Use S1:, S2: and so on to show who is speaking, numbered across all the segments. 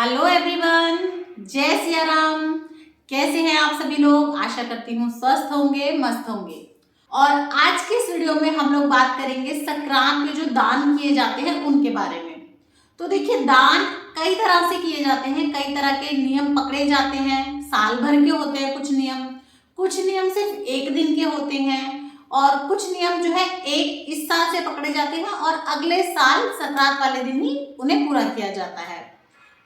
S1: Hello everyone, जय सिया राम। कैसे हैं आप सभी लोग? आशा करती हूँ स्वस्थ होंगे, मस्त होंगे। और आज के इस वीडियो में हम लोग बात करेंगे संक्रांत में जो दान किए जाते हैं उनके बारे में। तो देखिए, दान कई तरह से किए जाते हैं, कई तरह के नियम पकड़े जाते हैं। साल भर के होते हैं कुछ नियम सिर्फ एक दिन के होते हैं, और कुछ नियम जो है एक इस साल से पकड़े जाते हैं और अगले साल संक्रांत वाले दिन ही उन्हें पूरा किया जाता है।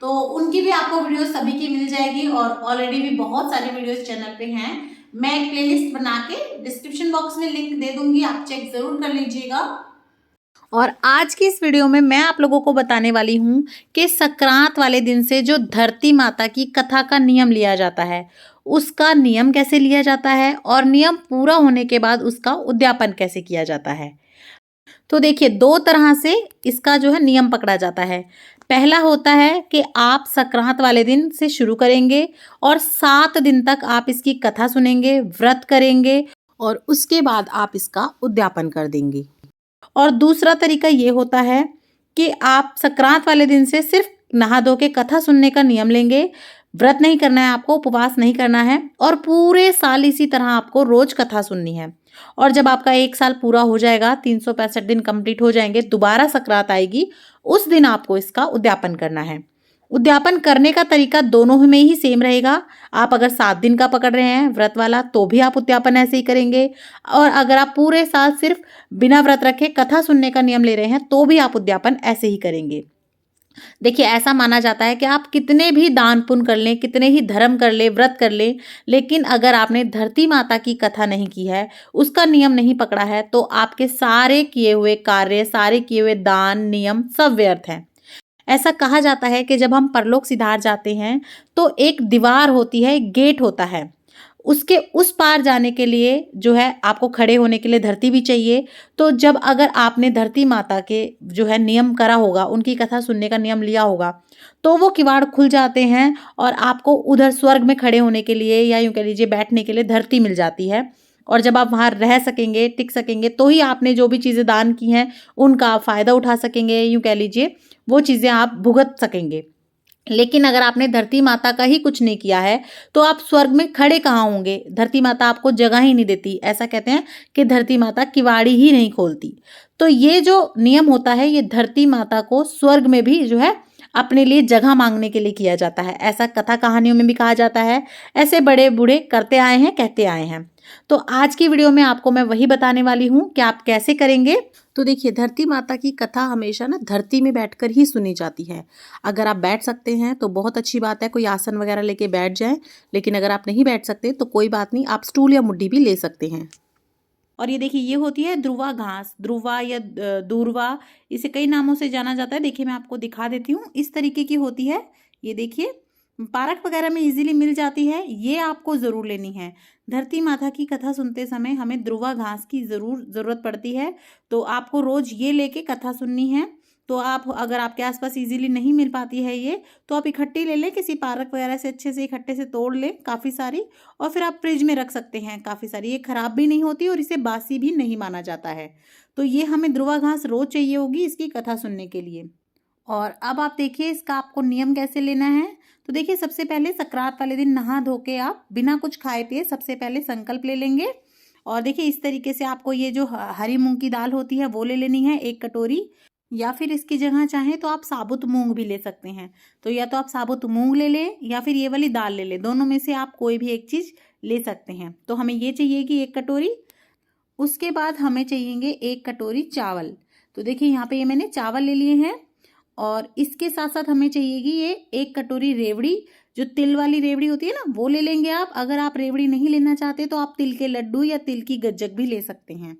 S1: तो उनकी भी आपको वीडियो सभी की मिल जाएगी, और ऑलरेडी भी बहुत सारे वीडियोस चैनल पे हैं। मैं एक प्लेलिस्ट बना के डिस्क्रिप्शन बॉक्स में लिंक दे दूंगी, आप चेक जरूर कर लीजिएगा। और आज की इस वीडियो में मैं आप लोगों को बताने वाली हूँ कि संक्रांत वाले दिन से जो धरती माता की कथा का नियम लिया जाता है, उसका नियम कैसे लिया जाता है और नियम पूरा होने के बाद उसका उद्यापन कैसे किया जाता है। तो देखिए, दो तरह से इसका जो है नियम पकड़ा जाता है। पहला होता है कि आप संक्रांत वाले दिन से शुरू करेंगे और 7 दिन तक आप इसकी कथा सुनेंगे, व्रत करेंगे और उसके बाद आप इसका उद्यापन कर देंगे। और दूसरा तरीका ये होता है कि आप संक्रांत वाले दिन से सिर्फ नहा धो के कथा सुनने का नियम लेंगे, व्रत नहीं करना है आपको, उपवास नहीं करना है, और पूरे साल इसी तरह आपको रोज कथा सुननी है। और जब आपका 1 साल पूरा हो जाएगा, 365 दिन कंप्लीट हो जाएंगे, दोबारा संक्रांत आएगी, उस दिन आपको इसका उद्यापन करना है। उद्यापन करने का तरीका दोनों में ही सेम रहेगा। आप अगर 7 दिन का पकड़ रहे हैं व्रत वाला, तो भी आप उद्यापन ऐसे ही करेंगे, और अगर आप पूरे साल सिर्फ बिना व्रत रखे कथा सुनने का नियम ले रहे हैं, तो भी आप उद्यापन ऐसे ही करेंगे। देखिए, ऐसा माना जाता है कि आप कितने भी दान पुण्य कर लें, कितने ही धर्म कर लें, व्रत कर लें, लेकिन अगर आपने धरती माता की कथा नहीं की है, उसका नियम नहीं पकड़ा है, तो आपके सारे किए हुए कार्य, सारे किए हुए दान, नियम सब व्यर्थ हैं। ऐसा कहा जाता है कि जब हम परलोक सिधार जाते हैं, तो एक दीवार होती है, एक गेट होता है, उसके उस पार जाने के लिए जो है आपको खड़े होने के लिए धरती भी चाहिए। तो जब अगर आपने धरती माता के जो है नियम करा होगा, उनकी कथा सुनने का नियम लिया होगा, तो वो किवाड़ खुल जाते हैं और आपको उधर स्वर्ग में खड़े होने के लिए, या यूं कह लीजिए बैठने के लिए, धरती मिल जाती है। और जब आप वहाँ रह सकेंगे, टिक सकेंगे, तो ही आपने जो भी चीज़ें दान की हैं उनका आप फ़ायदा उठा सकेंगे, यूं कह लीजिए वो चीज़ें आप भुगत सकेंगे। लेकिन अगर आपने धरती माता का ही कुछ नहीं किया है, तो आप स्वर्ग में खड़े कहाँ होंगे? धरती माता आपको जगह ही नहीं देती। ऐसा कहते हैं कि धरती माता किवाड़ी ही नहीं खोलती। तो ये जो नियम होता है, ये धरती माता को स्वर्ग में भी जो है अपने लिए जगह मांगने के लिए किया जाता है। ऐसा कथा कहानियों में भी कहा जाता है। ऐसे बड़े बूढ़े करते आए हैं, कहते आए हैं। तो आज की वीडियो में आपको मैं वही बताने वाली हूँ कि आप कैसे करेंगे। तो देखिए, धरती माता की कथा हमेशा ना धरती में बैठकर ही सुनी जाती है। अगर आप बैठ सकते हैं तो बहुत अच्छी बात है, कोई आसन वगैरह लेके बैठ जाएं। लेकिन अगर आप नहीं बैठ सकते तो कोई बात नहीं, आप स्टूल या मुड्डी भी ले सकते हैं। और ये देखिए, ये होती है ध्रुवा घास, ध्रुवा या दूर्वा, इसे कई नामों से जाना जाता है। देखिए, मैं आपको दिखा देती हूँ, इस तरीके की होती है। ये देखिए, पार्क वगैरह में इजीली मिल जाती है, ये आपको ज़रूर लेनी है। धरती माता की कथा सुनते समय हमें ध्रुवा घास की ज़रूरत पड़ती है, तो आपको रोज़ ये लेके कथा सुननी है। तो आप, अगर आपके आसपास इजीली नहीं मिल पाती है ये, तो आप इकट्ठी ले लें, किसी पार्क वगैरह से अच्छे से इकट्ठे से तोड़ लें काफ़ी सारी, और फिर आप फ्रिज में रख सकते हैं काफ़ी सारी। ये खराब भी नहीं होती और इसे बासी भी नहीं माना जाता है। तो ये हमें ध्रुवा घास रोज़ चाहिए होगी इसकी कथा सुनने के लिए। और अब आप देखिए, इसका आपको नियम कैसे लेना है। तो देखिए, सबसे पहले संक्रांत वाले दिन नहा धो के आप बिना कुछ खाए पिए सबसे पहले संकल्प ले लेंगे। और देखिए, इस तरीके से आपको ये जो हरी मूंग की दाल होती है वो ले लेनी है 1 कटोरी, या फिर इसकी जगह चाहें तो आप साबुत मूंग भी ले सकते हैं। तो या तो आप साबुत मूंग ले लें या फिर ये वाली दाल ले लें, दोनों में से आप कोई भी एक चीज़ ले सकते हैं। तो हमें ये चाहिए कि 1 कटोरी। उसके बाद हमें चाहिए 1 कटोरी चावल। तो देखिए, यहाँ पे ये मैंने चावल ले लिए हैं। और इसके साथ साथ हमें चाहिएगी ये 1 कटोरी रेवड़ी, जो तिल वाली रेवड़ी होती है ना, वो ले लेंगे आप। अगर आप रेवड़ी नहीं लेना चाहते तो आप तिल के लड्डू या तिल की गज्जक भी ले सकते हैं।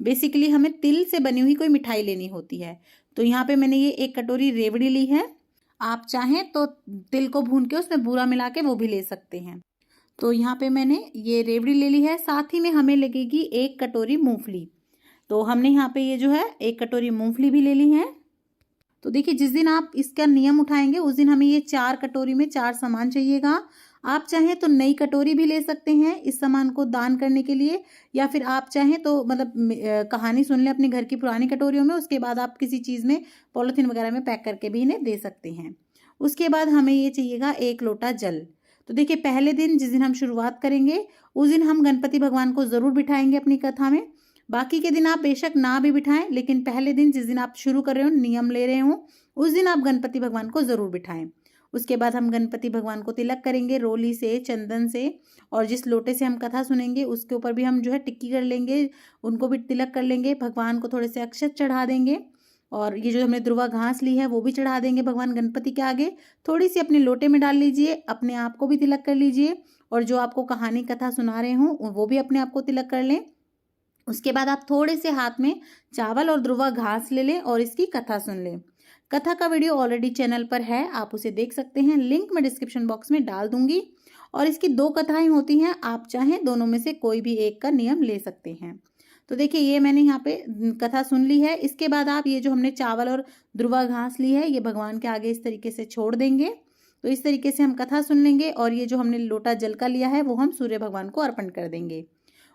S1: बेसिकली हमें तिल से बनी हुई कोई मिठाई लेनी होती है। तो यहाँ पे मैंने ये 1 कटोरी रेवड़ी ली है। आप चाहें तो तिल को भून के उसमें बूरा मिला के वो भी ले सकते हैं। तो यहाँ पे मैंने ये रेवड़ी ले ली है। साथ ही में हमें लगेगी 1 कटोरी मूंगफली। तो हमने यहाँ पे ये जो है 1 कटोरी मूंगफली भी ले ली है। तो देखिए, जिस दिन आप इसका नियम उठाएंगे उस दिन हमें ये 4 कटोरी में 4 सामान चाहिएगा। आप चाहें तो नई कटोरी भी ले सकते हैं इस सामान को दान करने के लिए, या फिर आप चाहें तो मतलब कहानी सुन लें अपने घर की पुरानी कटोरियों में, उसके बाद आप किसी चीज़ में पॉलिथीन वगैरह में पैक करके भी इन्हें दे सकते हैं। उसके बाद हमें ये चाहिएगा 1 लोटा जल। तो देखिए पहले दिन जिस दिन हम शुरुआत करेंगे उस दिन हम गणपति भगवान को ज़रूर बिठाएंगे अपनी कथा में। बाकी के दिन आप बेशक ना भी बिठाएं, लेकिन पहले दिन जिस दिन आप शुरू कर रहे हो, नियम ले रहे हो, उस दिन आप गणपति भगवान को ज़रूर बिठाएं। उसके बाद हम गणपति भगवान को तिलक करेंगे रोली से, चंदन से, और जिस लोटे से हम कथा सुनेंगे उसके ऊपर भी हम जो है टिक्की कर लेंगे, उनको भी तिलक कर लेंगे। भगवान को थोड़े से अक्षत चढ़ा देंगे और ये जो हमने दुर्वा घास ली है वो भी चढ़ा देंगे भगवान गणपति के आगे। थोड़ी सी अपने लोटे में डाल लीजिए, अपने आप को भी तिलक कर लीजिए, और जो आपको कहानी कथा सुना रहे हों वो भी अपने आप को तिलक कर लें। उसके बाद आप थोड़े से हाथ में चावल और दुर्वा घास ले लें और इसकी कथा सुन लें। कथा का वीडियो ऑलरेडी चैनल पर है, आप उसे देख सकते हैं, लिंक मैं डिस्क्रिप्शन बॉक्स में डाल दूंगी। और इसकी 2 कथाएं होती हैं, आप चाहें दोनों में से कोई भी एक का नियम ले सकते हैं। तो देखिए ये मैंने यहाँ पे कथा सुन ली है। इसके बाद आप ये जो हमने चावल और दुर्वा घास ली है ये भगवान के आगे इस तरीके से छोड़ देंगे। तो इस तरीके से हम कथा सुन लेंगे और ये जो हमने लोटा जल का लिया है वो हम सूर्य भगवान को अर्पण कर देंगे।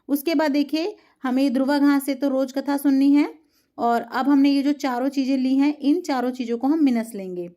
S1: उसके बाद देखिए हमें ये दुर्वा घास से तो रोज कथा सुननी है, और अब हमने ये जो चारों चीज़ें ली हैं इन चारों चीज़ों को हम मिनस लेंगे।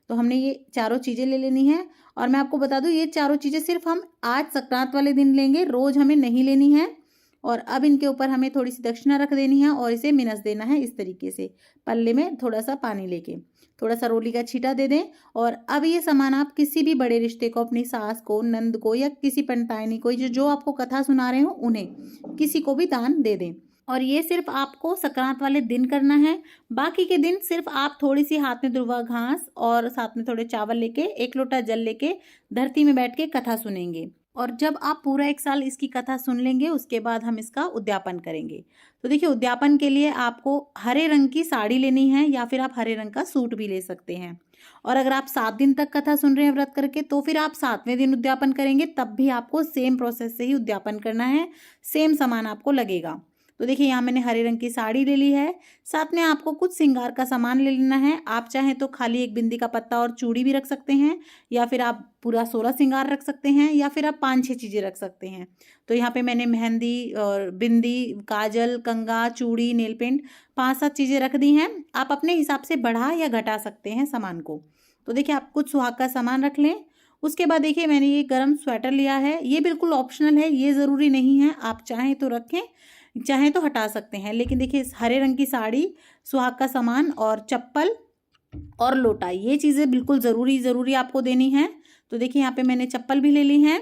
S1: तो हमने ये चारों चीज़ें ले लेनी है, और मैं आपको बता दूं ये चारों चीज़ें सिर्फ हम आज संक्रांत वाले दिन लेंगे, रोज हमें नहीं लेनी है। और अब इनके ऊपर हमें थोड़ी सी दक्षिणा रख देनी है और इसे मिनस देना है इस तरीके से, पल्ले में थोड़ा सा पानी लेके थोड़ा सा रोली का छींटा दे दें। और अब ये सामान आप किसी भी बड़े रिश्ते को, अपनी सास को, नंद को, या किसी पंडिताइनी को, जो आपको कथा सुना रहे हो उन्हें, किसी को भी दान दे दें। और ये सिर्फ आपको संक्रांत वाले दिन करना है। बाकी के दिन सिर्फ आप थोड़ी सी हाथ में दुर्वा घास और साथ में थोड़े चावल लेके 1 लोटा जल लेके धरती में बैठ के कथा सुनेंगे। और जब आप पूरा 1 साल इसकी कथा सुन लेंगे उसके बाद हम इसका उद्यापन करेंगे। तो देखिए उद्यापन के लिए आपको हरे रंग की साड़ी लेनी है, या फिर आप हरे रंग का सूट भी ले सकते हैं। और अगर आप 7 दिन तक कथा सुन रहे हैं व्रत करके, तो फिर आप 7वें दिन उद्यापन करेंगे, तब भी आपको सेम प्रोसेस से ही उद्यापन करना है, सेम सामान आपको लगेगा। तो देखिए यहाँ मैंने हरे रंग की साड़ी ले ली है, साथ में आपको कुछ श्रृंगार का सामान ले लेना है। आप चाहें तो खाली 1 बिंदी का पत्ता और चूड़ी भी रख सकते हैं, या फिर आप पूरा 16 श्रृंगार रख सकते हैं, या फिर आप 5-6 चीज़ें रख सकते हैं। तो यहाँ पे मैंने मेहंदी और बिंदी, काजल, कंगा, चूड़ी, नेल पेंट 5-7 चीज़ें रख दी हैं। आप अपने हिसाब से बढ़ा या घटा सकते हैं सामान को। तो देखिए आप कुछ सुहाग का सामान रख लें। उसके बाद देखिए मैंने ये गर्म स्वेटर लिया है, ये बिल्कुल ऑप्शनल है, ये ज़रूरी नहीं है, आप चाहें तो रखें, चाहें तो हटा सकते हैं। लेकिन देखिए हरे रंग की साड़ी, सुहाग का सामान और चप्पल और लोटा, ये चीज़ें बिल्कुल ज़रूरी आपको देनी है। तो देखिए यहाँ पे मैंने चप्पल भी ले ली है,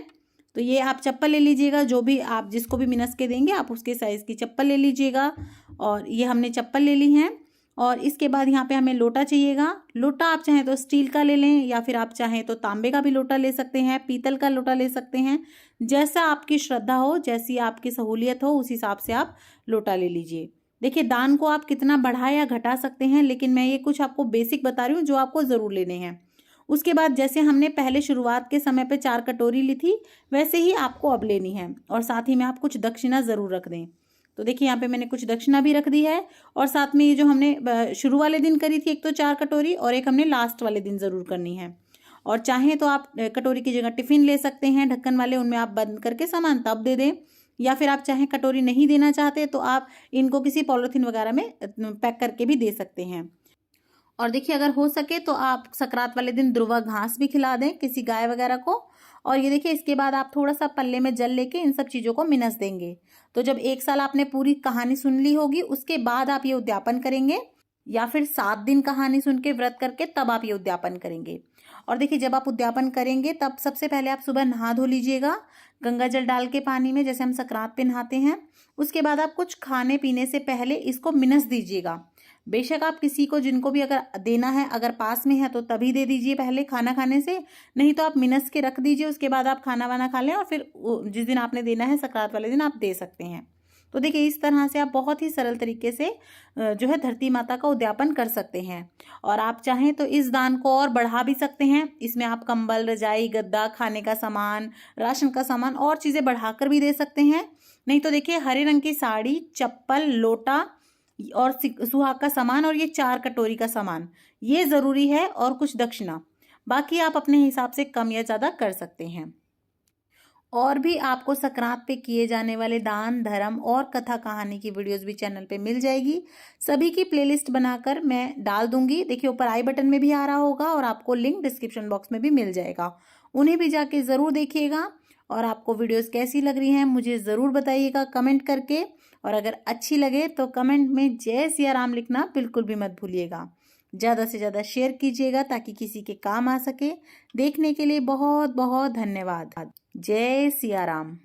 S1: तो ये आप चप्पल ले लीजिएगा, जो भी आप जिसको भी मिनस के देंगे आप उसके साइज़ की चप्पल ले लीजिएगा। और ये हमने चप्पल ले ली है। और इसके बाद यहाँ पे हमें लोटा चाहिएगा। लोटा आप चाहें तो स्टील का ले लें, या फिर आप चाहें तो तांबे का भी लोटा ले सकते हैं, पीतल का लोटा ले सकते हैं, जैसा आपकी श्रद्धा हो, जैसी आपकी सहूलियत हो उस हिसाब से आप लोटा ले लीजिए। देखिए दान को आप कितना बढ़ा या घटा सकते हैं, लेकिन मैं ये कुछ आपको बेसिक बता रही हूँ जो आपको ज़रूर लेने हैं। उसके बाद जैसे हमने पहले शुरुआत के समय पे 4 कटोरी ली थी, वैसे ही आपको अब लेनी है, और साथ ही में आप कुछ दक्षिणा ज़रूर रख दें। तो देखिए यहाँ पे मैंने कुछ दक्षिणा भी रख दी है, और साथ में ये जो हमने शुरू वाले दिन करी थी, एक तो 4 कटोरी और एक हमने लास्ट वाले दिन ज़रूर करनी है। और चाहें तो आप कटोरी की जगह टिफ़िन ले सकते हैं ढक्कन वाले, उनमें आप बंद करके सामान तब दे दें, या फिर आप चाहें कटोरी नहीं देना चाहते तो आप इनको किसी पॉलीथीन वगैरह में पैक करके भी दे सकते हैं। और देखिए अगर हो सके तो आप संक्रांत वाले दिन दुर्वा घास भी खिला दें किसी गाय वगैरह को। और ये देखिए इसके बाद आप थोड़ा सा पल्ले में जल लेके इन सब चीज़ों को मिनस देंगे। तो जब 1 साल आपने पूरी कहानी सुन ली होगी उसके बाद आप ये उद्यापन करेंगे, या फिर 7 दिन कहानी सुन के व्रत करके तब आप ये उद्यापन करेंगे। और देखिए जब आप उद्यापन करेंगे तब सबसे पहले आप सुबह नहा धो लीजिएगा गंगा जल डाल के पानी में, जैसे हम संक्रांत पे नहाते हैं। उसके बाद आप कुछ खाने पीने से पहले इसको मिनस दीजिएगा। बेशक आप किसी को, जिनको भी अगर देना है, अगर पास में है तो तभी दे दीजिए पहले खाना खाने से, नहीं तो आप मिनस के रख दीजिए, उसके बाद आप खाना वाना खा लें और फिर जिस दिन आपने देना है संक्रांत वाले दिन आप दे सकते हैं। तो देखिए इस तरह से आप बहुत ही सरल तरीके से जो है धरती माता का उद्यापन कर सकते हैं। और आप चाहें तो इस दान को और बढ़ा भी सकते हैं, इसमें आप कंबल, रजाई, गद्दा, खाने का सामान, राशन का सामान और चीज़ें बढ़ाकर भी दे सकते हैं। नहीं तो देखिए हरे रंग की साड़ी, चप्पल, लोटा और सुहाग का सामान और ये 4 कटोरी का सामान, ये ज़रूरी है, और कुछ दक्षिणा। बाकी आप अपने हिसाब से कम या ज़्यादा कर सकते हैं। और भी आपको संक्रांत पे किए जाने वाले दान धर्म और कथा कहानी की वीडियोस भी चैनल पे मिल जाएगी। सभी की प्लेलिस्ट बनाकर मैं डाल दूंगी। देखिए ऊपर आई बटन में भी आ रहा होगा और आपको लिंक डिस्क्रिप्शन बॉक्स में भी मिल जाएगा। उन्हें भी जाके जरूर देखिएगा। और आपको वीडियोस कैसी लग रही हैं मुझे जरूर बताइएगा कमेंट करके। और अगर अच्छी लगे तो कमेंट में जय सिया राम लिखना बिल्कुल भी मत भूलिएगा। ज्यादा से ज्यादा शेयर कीजिएगा ताकि किसी के काम आ सके। देखने के लिए बहुत बहुत धन्यवाद। जय सिया राम।